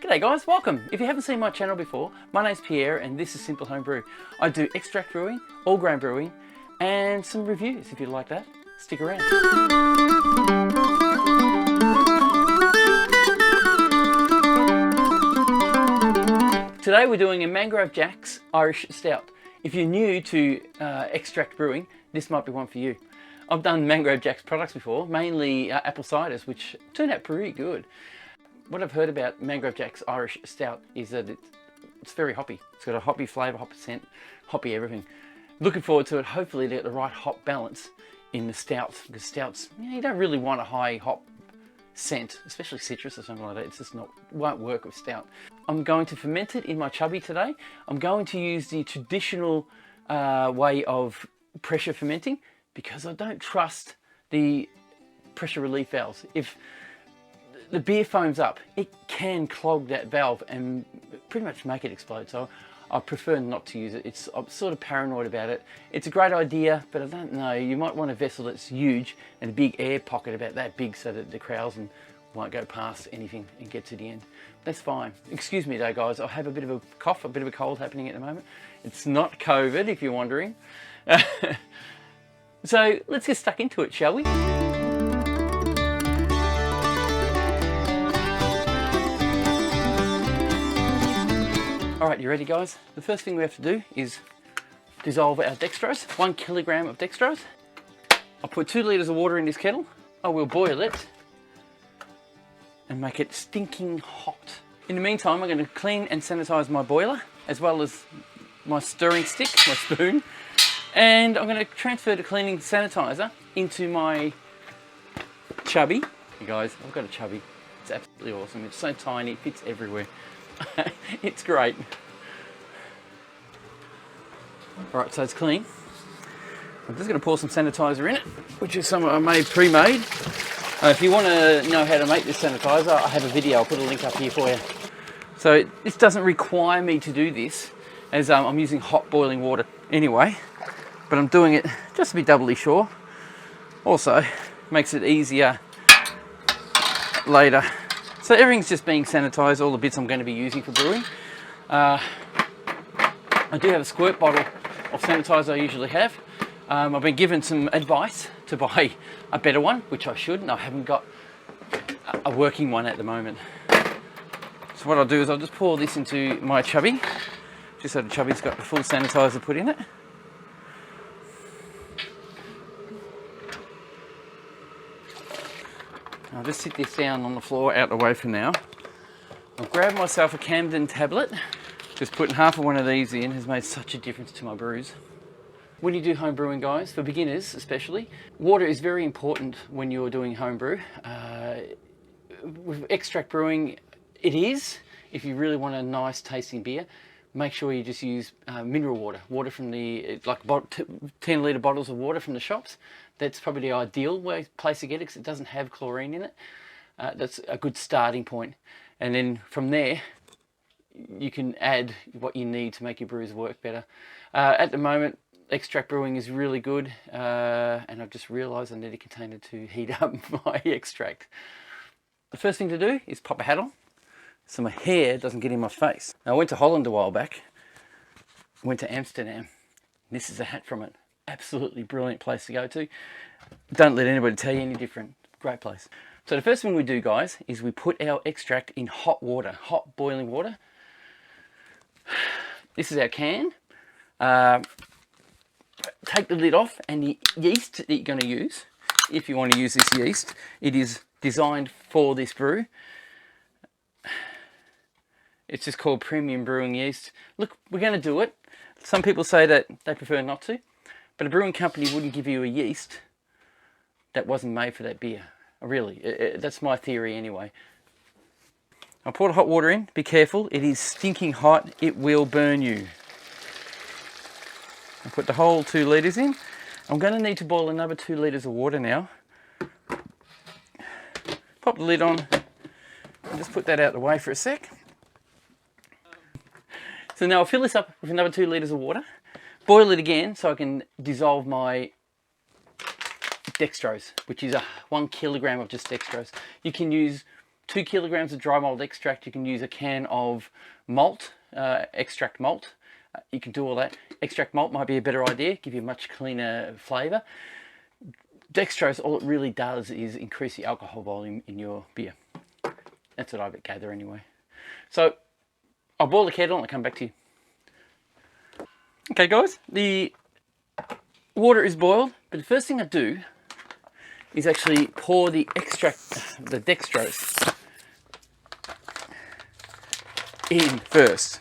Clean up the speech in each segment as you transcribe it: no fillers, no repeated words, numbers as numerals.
G'day guys, welcome. If you haven't seen my channel before, my name's Pierre and this is Simple Home Brew. I do extract brewing, all grain brewing, and some reviews if you like that. Stick around. Today we're doing a Mangrove Jacks Irish Stout. If you're new to extract brewing, this might be one for you. I've done Mangrove Jacks products before, mainly apple ciders, which turned out pretty good. What I've heard about Mangrove Jacks Irish Stout is that it's very hoppy. It's got a hoppy flavour, hoppy scent, hoppy everything. Looking forward to it, hopefully to get the right hop balance in the stouts, because stouts, you don't really want a high hop scent, especially citrus or something like that. It's just won't work with stout. I'm going to ferment it in my chubby today. I'm going to use the traditional way of pressure fermenting because I don't trust the pressure relief valves. If the beer foams up, it can clog that valve and pretty much make it explode. So I prefer not to use it. I'm sort of paranoid about it. It's a great idea, but I don't know. You might want a vessel that's huge and a big air pocket about that big so that the Traralgon won't go past anything and get to the end. That's fine. Excuse me though, guys. I have a bit of a cough, a bit of a cold happening at the moment. It's not COVID, if you're wondering. So let's get stuck into it, shall we? Alright, you ready guys? The first thing we have to do is dissolve our dextrose. 1 kilogram of dextrose. I'll put 2 litres of water in this kettle. I will boil it and make it stinking hot. In the meantime, I'm going to clean and sanitize my boiler as well as my stirring stick, my spoon. And I'm going to transfer the cleaning sanitizer into my chubby. You guys, I've got a chubby. It's absolutely awesome. It's so tiny, it fits everywhere. It's great. Alright, so it's clean. I'm just going to pour some sanitizer in it, which is some I made pre-made. If you want to know how to make this sanitizer, I have a video. I'll put a link up here for you. So this doesn't require me to do this, as I'm using hot boiling water anyway, but I'm doing it just to be doubly sure. Also, makes it easier later. So everything's just being sanitized, all the bits I'm going to be using for brewing. I do have a squirt bottle of sanitizer I usually have. I've been given some advice to buy a better one, which I should, and I haven't got a working one at the moment. So what I'll do is I'll just pour this into my chubby, just so the chubby's got the full sanitizer put in it. I'll just sit this down on the floor out the way for now. I'll grab myself a Camden tablet. Just putting half of one of these in has made such a difference to my brews. When you do home brewing, guys, for beginners especially, water is very important when you're doing home brew. With extract brewing, it is. If you really want a nice tasting beer, make sure you just use mineral water. Water from the, like 10 litre bottles of water from the shops. That's probably the ideal place to get it because it doesn't have chlorine in it. That's a good starting point. And then from there, you can add what you need to make your brews work better. At the moment, extract brewing is really good. And I've just realised I need a container to heat up my extract. The first thing to do is pop a hat on so my hair doesn't get in my face. Now, I went to Holland a while back. Went to Amsterdam. This is a hat from it. Absolutely brilliant place to go to. Don't let anybody tell you any different. Great place. So the first thing we do, guys, is we put our extract in hot water, hot boiling water. This is our can. Take the lid off, and the yeast that you're going to use, if you want to use this yeast, it is designed for this brew. It's just called premium brewing yeast. Look, we're going to do it. Some people say that they prefer not to. But a brewing company wouldn't give you a yeast that wasn't made for that beer. Really, that's my theory anyway. I'll pour the hot water in. Be careful, it is stinking hot. It will burn you. I'll put the whole 2 litres in. I'm going to need to boil another 2 litres of water now. Pop the lid on and just put that out the way for a sec. So now I'll fill this up with another 2 litres of water. Boil it again so I can dissolve my dextrose, which is 1 kilogram of just dextrose. You can use 2 kilograms of dry malt extract, you can use a can of malt, extract malt. You can do all that. Extract malt might be a better idea, give you a much cleaner flavour. Dextrose, all it really does is increase the alcohol volume in your beer. That's what I gather anyway. So I'll boil the kettle and I'll come back to you. Okay guys, the water is boiled, but the first thing I do is actually pour the extract, the dextrose, in first.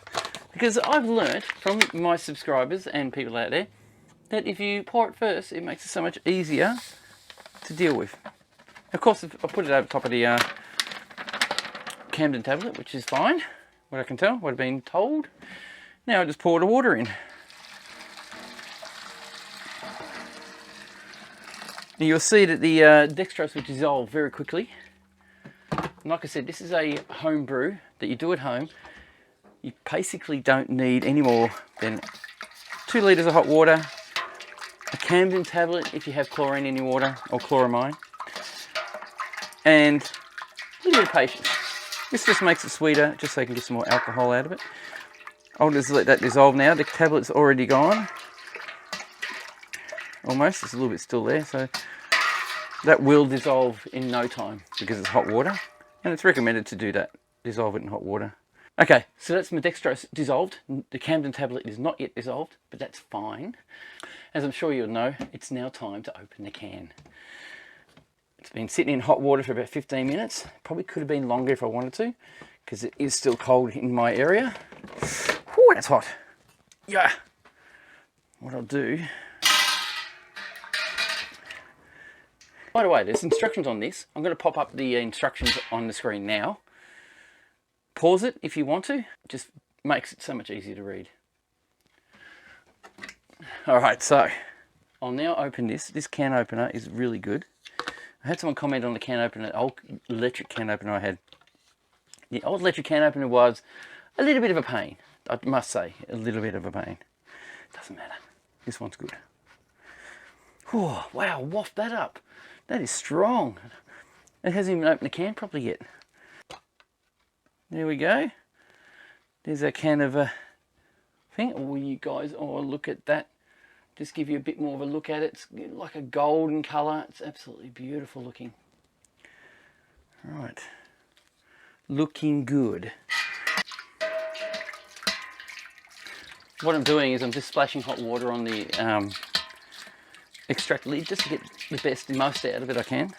Because I've learnt from my subscribers and people out there that if you pour it first, it makes it so much easier to deal with. Of course, I put it over top of the Camden tablet, which is fine, what I can tell, what I've been told. Now I just pour the water in. Now you'll see that the dextrose will dissolve very quickly. And like I said, this is a home brew that you do at home. You basically don't need any more than 2 litres of hot water, a Camden tablet if you have chlorine in your water, or chloramine, and a little bit of patience. This just makes it sweeter, just so you can get some more alcohol out of it. I'll just let that dissolve now. The tablet's already gone. Almost, there's a little bit still there, so that will dissolve in no time because it's hot water, and it's recommended to do that, dissolve it in hot water. Okay, so that's my dextrose dissolved. The Camden tablet is not yet dissolved, but that's fine. As I'm sure you'll know, it's now time to open the can. It's been sitting in hot water for about 15 minutes. Probably could have been longer if I wanted to, because it is still cold in my area. Ooh, that's hot. Yeah. What I'll do... By the way, there's instructions on this. I'm going to pop up the instructions on the screen now. Pause it if you want to. It just makes it so much easier to read. Alright, so I'll now open this. This can opener is really good. I had someone comment on the can opener, old electric can opener I had. The old electric can opener was a little bit of a pain. I must say, a little bit of a pain. Doesn't matter. This one's good. Oh, wow, waft that up. That is strong. It hasn't even opened the can properly yet. There we go. There's a can of thing. Oh, you guys, oh, look at that. Just give you a bit more of a look at it. It's like a golden colour. It's absolutely beautiful looking. Right. Looking good. What I'm doing is I'm just splashing hot water on the extract lid just to get the best and most out of it I can.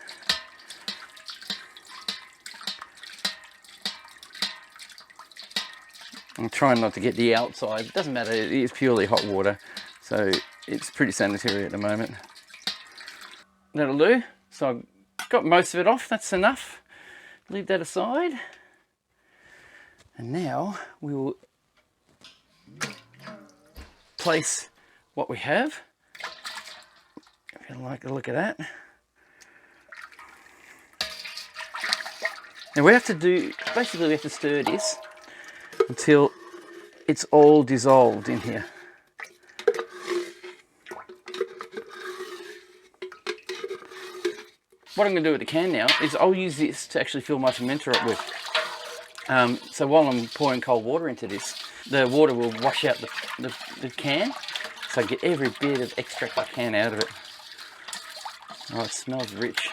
I'm trying not to get the outside. It doesn't matter, it is purely hot water, so it's pretty sanitary at the moment. That'll do. So I've got most of it off, that's enough. Leave that aside. And now we will place what we have. If you like a look at that. Now we have to do, basically we have to stir this until it's all dissolved in here. What I'm going to do with the can now is I'll use this to actually fill my fermenter up with. So while I'm pouring cold water into this, the water will wash out the can, so I get every bit of extract I can out of it. Oh, it smells rich.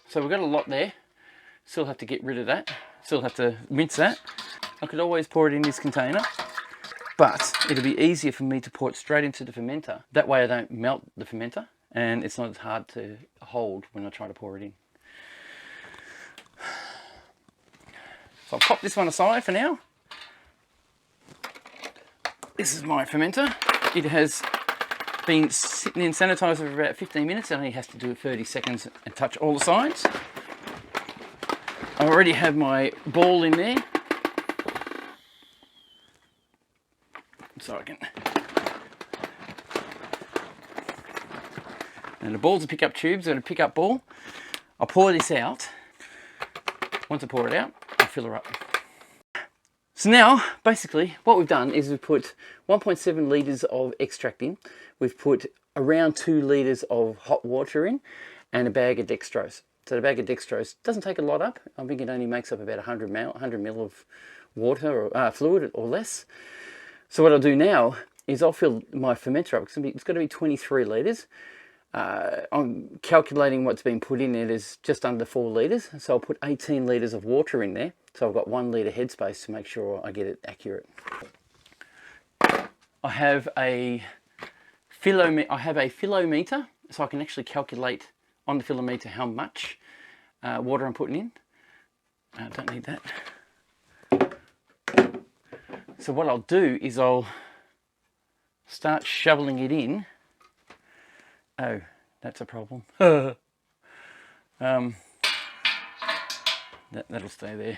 So we've got a lot there. Still have to get rid of that. Still have to rinse that. I could always pour it in this container, but it'll be easier for me to pour it straight into the fermenter. That way I don't melt the fermenter, and it's not as hard to hold when I try to pour it in. So I'll pop this one aside for now. This is my fermenter. It has been sitting in sanitizer for about 15 minutes. It only has to do 30 seconds and touch all the sides. I already have my ball in there, so I can. And the ball's a pick-up tube, so to pick up ball. I'll pour this out. Once I pour it out, I'll fill her up. So now, basically, what we've done is we've put 1.7 litres of extract in. We've put around 2 litres of hot water in and a bag of dextrose. So the bag of dextrose doesn't take a lot up. I think it only makes up about 100 ml of water or fluid or less. So what I'll do now is I'll fill my fermenter up. It's got to be 23 litres. I'm calculating what's been put in it is just under 4 litres. So I'll put 18 litres of water in there. So I've got 1 litre headspace to make sure I get it accurate. I have a philometer, so I can actually calculate on the philometer how much water I'm putting in. I don't need that. So what I'll do is I'll start shoveling it in. Oh, that's a problem. That'll stay there.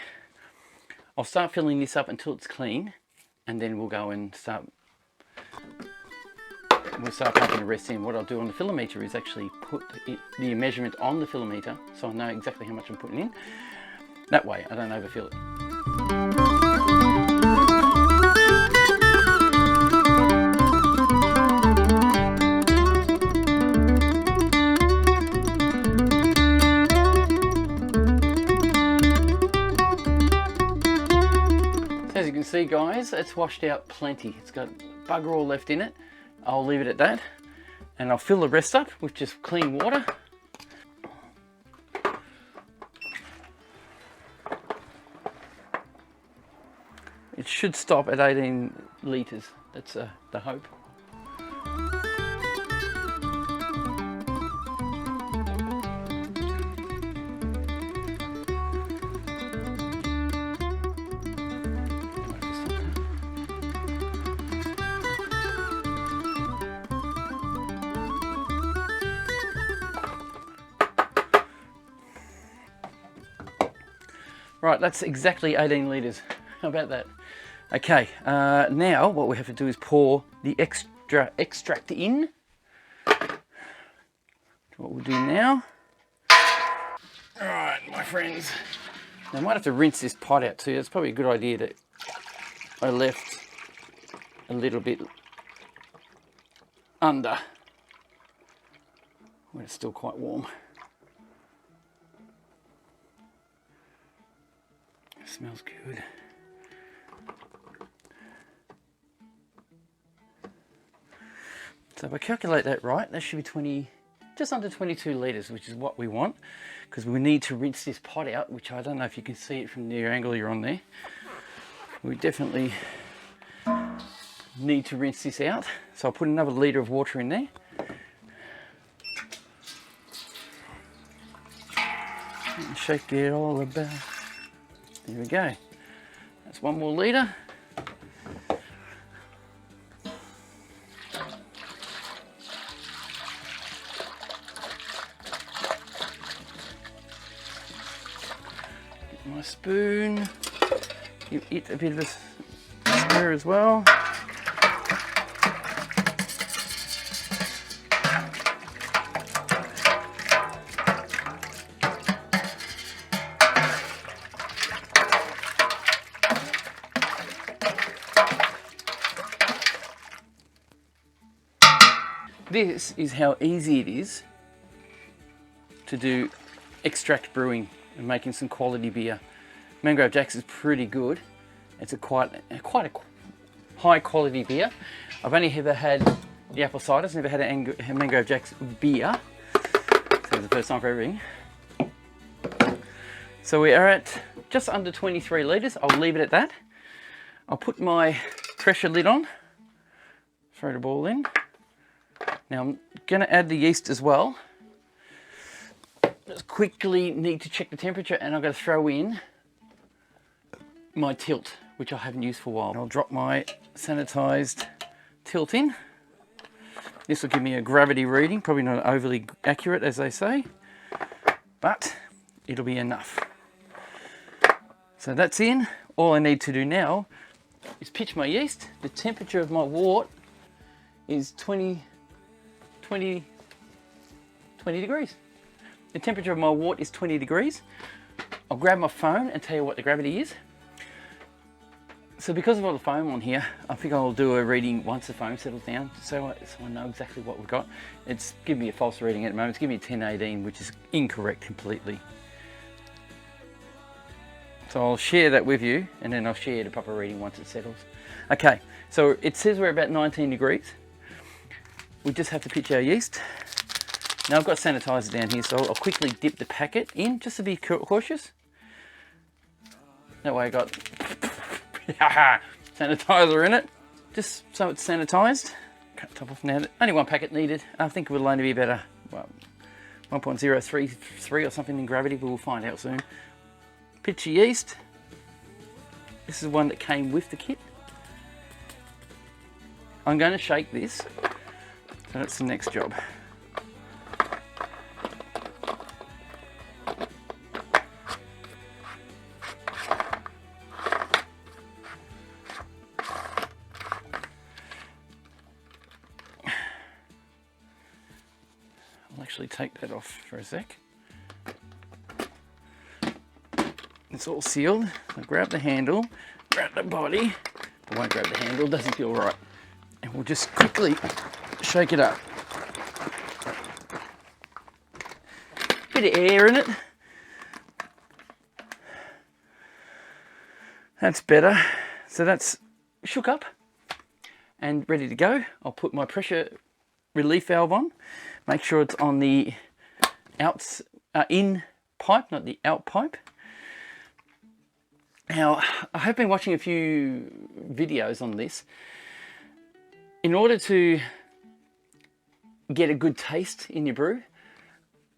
I'll start filling this up until it's clean, and then we'll go and start pumping the rest in. What I'll do on the philometer is actually put the measurement on the philometer, so I know exactly how much I'm putting in. That way I don't overfill it. As you can see, guys, it's washed out plenty. It's got bugger all left in it. I'll leave it at that, and I'll fill the rest up with just clean water. It should stop at 18 litres. That's the hope. Right, that's exactly 18 litres. How about that? Okay, now what we have to do is pour the extract in. What we'll do now. Alright, my friends. Now, I might have to rinse this pot out too. It's probably a good idea that I left a little bit under when it's still quite warm. It smells good. So if I calculate that right, that should be just under 22 litres, which is what we want, because we need to rinse this pot out, which I don't know if you can see it from the angle you're on there. We definitely need to rinse this out. So I'll put another litre of water in there. And shake it all about. There we go. That's 1 more litre. Get my spoon. Give it a bit of a stir as well. This is how easy it is to do extract brewing and making some quality beer. Mangrove Jacks is pretty good. It's quite a high quality beer. I've only ever had the apple cider, never had a Mangrove Jacks beer. So it's the first time for everything. So we are at just under 23 litres. I'll leave it at that. I'll put my pressure lid on, throw the ball in. Now I'm going to add the yeast as well. Just quickly need to check the temperature, and I've got to throw in my tilt, which I haven't used for a while. I'll drop my sanitized tilt in. This will give me a gravity reading, probably not overly accurate as they say, but it'll be enough. So that's in. All I need to do now is pitch my yeast. The temperature of my wort is 20 degrees. The temperature of my wort is 20 degrees. I'll grab my phone and tell you what the gravity is. So because of all the foam on here, I think I'll do a reading once the foam settles down, so I know exactly what we've got. It's giving me a false reading at the moment. It's giving me 1018, which is incorrect completely. So I'll share that with you, and then I'll share the proper reading once it settles. Okay, so it says we're about 19 degrees. We just have to pitch our yeast. Now I've got sanitizer down here, so I'll quickly dip the packet in just to be cautious. That way I got sanitizer in it, just so it's sanitized. Cut the top off now. Only one packet needed. I think it will only be about a 1.033 or something in gravity, but we'll find out soon. Pitch your yeast. This is one that came with the kit. I'm going to shake this, so that's the next job. I'll actually take that off for a sec. It's all sealed. I'll grab the handle, grab the body. I won't grab the handle, doesn't feel right. And we'll just quickly shake it up. Bit of air in it. That's better. So that's shook up and ready to go. I'll put my pressure relief valve on. Make sure it's on the in pipe, not the out pipe. Now, I have been watching a few videos on this. In order to get a good taste in your brew,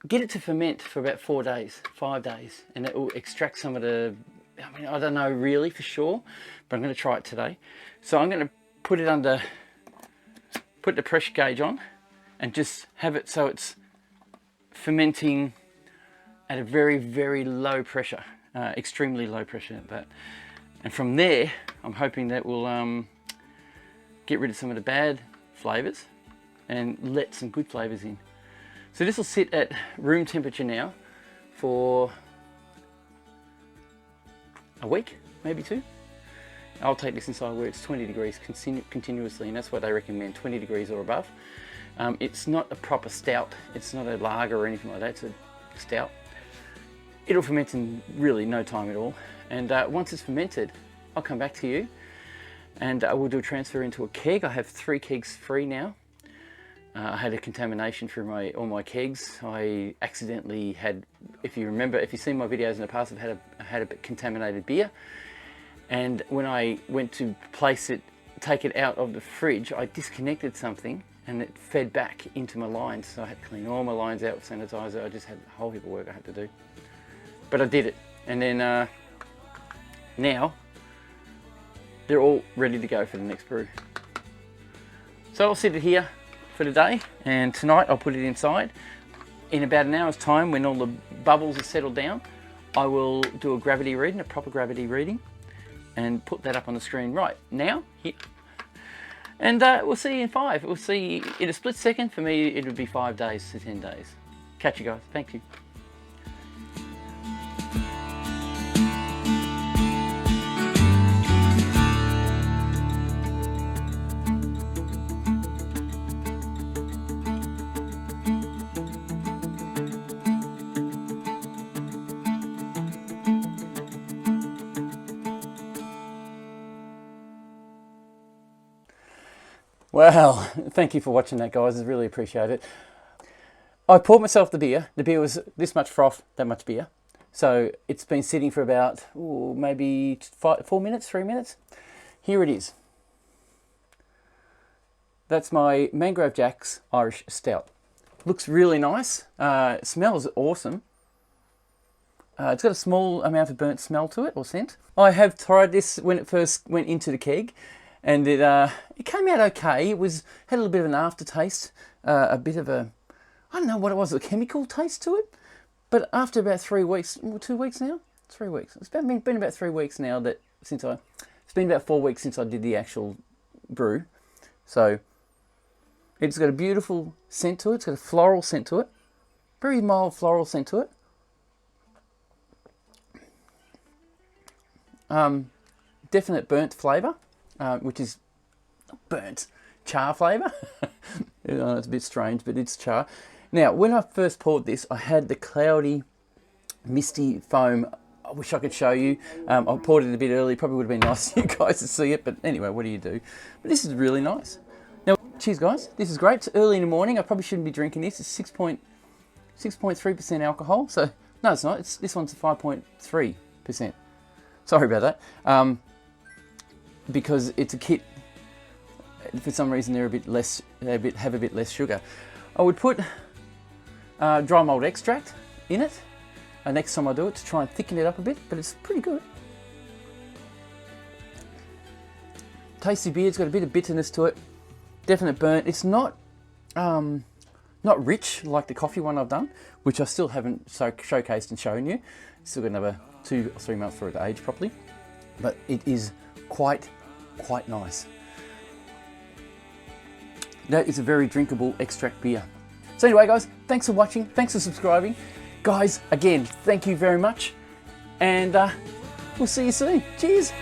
get it to ferment for about 4 days, 5 days, and it will extract some of the, I mean, I don't know really for sure, but I'm going to try it today. So I'm going to put it under, put the pressure gauge on, and just have it so it's fermenting at a very, very low pressure. Extremely low pressure at that. And from there, I'm hoping that will get rid of some of the bad flavours and let some good flavours in. So this will sit at room temperature now for a week, maybe 2. I'll take this inside where it's 20 degrees continuously, and that's what they recommend, 20 degrees or above. It's not a proper stout, it's not a lager or anything like that, it's a stout. It'll ferment in really no time at all, and once it's fermented, I'll come back to you and I will do a transfer into a keg. I have 3 kegs free now. I had a contamination through all my kegs. I accidentally had, if you remember, if you've seen my videos in the past, I had a bit contaminated beer, and when I went to take it out of the fridge, I disconnected something and it fed back into my lines, so I had to clean all my lines out with sanitizer. I just had a whole heap of work I had to do. But I did it, and then now they're all ready to go for the next brew. So I'll sit it here for the day, and tonight I'll put it inside. In about an hour's time, when all the bubbles are settled down, I will do a gravity reading, a proper gravity reading, and put that up on the screen right now, here. And we'll see you in 5. We'll see in a split second. For me, it would be 5 days to 10 days. Catch you guys. Thank you. Well, thank you for watching that, guys. I really appreciate it. I poured myself the beer. The beer was this much froth, that much beer. So it's been sitting for about maybe 4 minutes, 3 minutes. Here it is. That's my Mangrove Jacks Irish Stout. Looks really nice. Smells awesome. It's got a small amount of burnt smell to it, or scent. I have tried this when it first went into the keg, and it came out okay. It had a little bit of an aftertaste, a bit of a, I don't know what it was, a chemical taste to it. But after about 3 weeks, 2 weeks now? 3 weeks. It's been about 3 weeks now it's been about 4 weeks since I did the actual brew. So it's got a beautiful scent to it. It's got a floral scent to it. Very mild floral scent to it. definite burnt flavour, which is burnt, char flavour. It's a bit strange, but it's char. Now, when I first poured this, I had the cloudy, misty foam. I wish I could show you. I poured it a bit early. Probably would have been nice for you guys to see it, but anyway, what do you do? But this is really nice. Now, cheers guys. This is great. It's early in the morning. I probably shouldn't be drinking this. It's 6.3% alcohol. So, no, it's not. This one's 5.3%. Sorry about that. Because it's a kit. For some reason, they're a bit less. Have a bit less sugar. I would put dry malt extract in it next time I do it to try and thicken it up a bit, but it's pretty good. Tasty beer. It's got a bit of bitterness to it. Definite burnt. It's not rich like the coffee one I've done, which I still haven't showcased and shown you. Still got another 2 or 3 months for it to age properly, but it is quite nice. That is a very drinkable extract beer. So anyway guys, thanks for watching, thanks for subscribing. Guys, again, thank you very much, and we'll see you soon. Cheers!